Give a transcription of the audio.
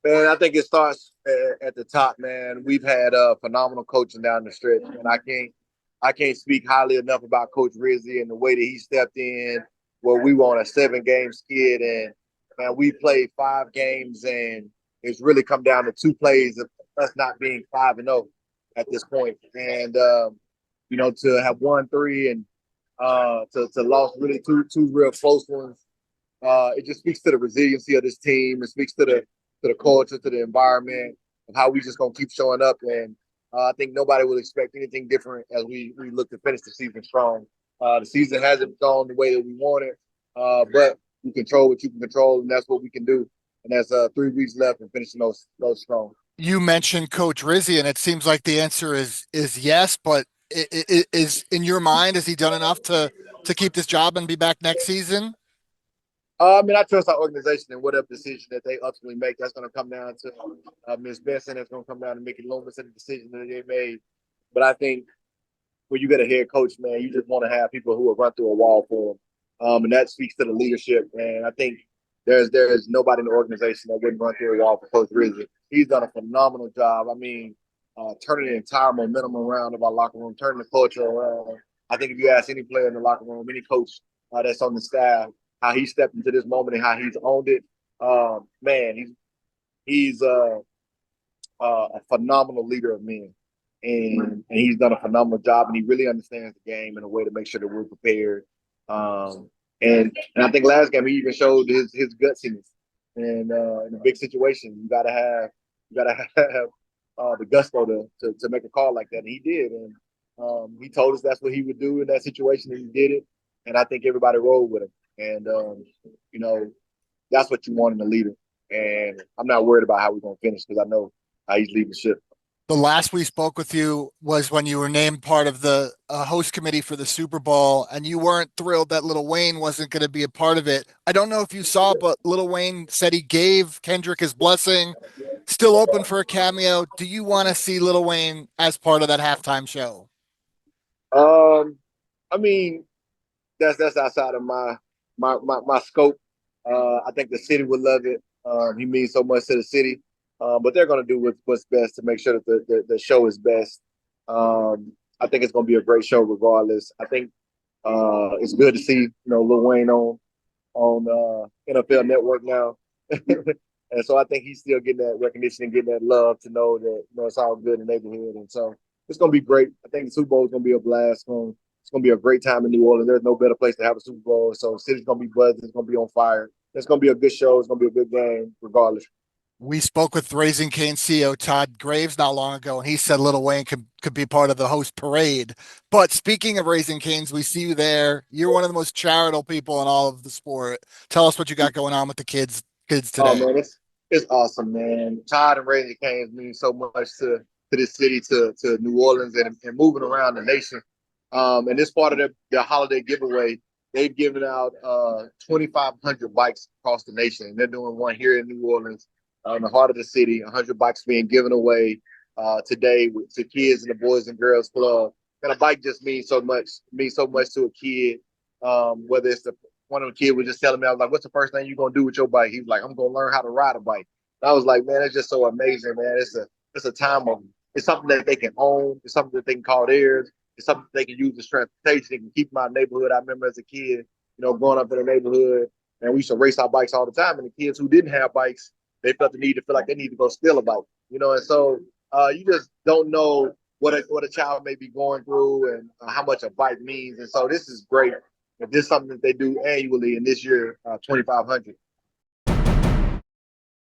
And I think it starts at the top, man. We've had phenomenal coaching down the stretch, and I can't speak highly enough about Coach Rizzi and the way that he stepped in. Where we were on a 7-game skid, and man, we played 5 games, and it's really come down to 2 plays of us not being 5-0 at this point. And to have won 3 and to lost really two real close ones, it just speaks to the resiliency of this team. It speaks to the culture, to the environment, of how we just gonna keep showing up. And I think nobody will expect anything different as we look to finish the season strong. The season hasn't gone the way that we wanted, but you control what you can control, and that's what we can do. And there's 3 weeks left and finishing those strong. You mentioned Coach Rizzi, and it seems like the answer is yes. But is in your mind, has he done enough to keep this job and be back next season? I mean, I trust our organization and whatever decision that they ultimately make. That's going to come down to Ms. Benson. That's going to come down to Mickey Loomis and the decision that they made. But I think when you get a head coach, man, you just want to have people who will run through a wall for them, and that speaks to the leadership. And I think there's nobody in the organization that wouldn't run through a wall for Coach Rizzi. He's done a phenomenal job. I mean, turning the entire momentum around of our locker room, turning the culture around. I think if you ask any player in the locker room, any coach that's on the staff, how he stepped into this moment and how he's owned it, man, he's a phenomenal leader of men, and he's done a phenomenal job, and he really understands the game in a way to make sure that we're prepared. And I think last game he even showed his gutsiness, and in a big situation, you gotta have the gusto to make a call like that, and he did, and he told us that's what he would do in that situation, and he did it, and I think everybody rolled with him, and you know that's what you want in a leader, and I'm not worried about how we're gonna finish because I know how he's leading the ship. The last we spoke with you was when you were named part of the host committee for the Super Bowl, and you weren't thrilled that Lil Wayne wasn't going to be a part of it. I don't know if you saw, but Lil Wayne said he gave Kendrick his blessing. Still open for a cameo. Do you want to see Lil Wayne as part of that halftime show? Um, I mean, that's outside of my scope. I think the city would love it. He means so much to the city, but they're going to do what's best to make sure that the show is best. I think it's going to be a great show regardless. I think it's good to see Lil Wayne on NFL Network now, and so I think he's still getting that recognition and getting that love to know that it's all good in the neighborhood, and so it's going to be great. I think the Super Bowl is going to be a blast. It's going to be a great time in New Orleans. There's no better place to have a Super Bowl. So the city's going to be buzzing. It's going to be on fire. It's going to be a good show. It's going to be a good game, regardless. We spoke with Raising Cane CEO Todd Graves not long ago, and he said Little Wayne could be part of the host parade. But speaking of Raising Canes, we see you there. You're one of the most charitable people in all of the sport. Tell us what you got going on with the kids Oh today. man, it's awesome, man. Todd and Raising Cane's mean so much to this city, to New Orleans, and moving around the nation. And this part of the holiday giveaway, they've given out 2,500 bikes across the nation. And they're doing one here in New Orleans, in the heart of the city. 100 bikes being given away today to kids in the Boys and Girls Club. And a bike just means so much to a kid. Whether it's one of the kids was just telling me, I was like, "What's the first thing you're gonna do with your bike?" He was like, "I'm gonna learn how to ride a bike." And I was like, "Man, it's just so amazing, man. It's a time of it's something that they can own. It's something that they can call theirs. It's something they can use as transportation. They can keep my neighborhood. I remember as a kid, growing up in the neighborhood, and we used to race our bikes all the time. And the kids who didn't have bikes, they felt the need to feel like they need to go steal a bike, And so you just don't know what a child may be going through and how much a bike means. And so this is great. If this is something that they do annually, and this year, 2,500,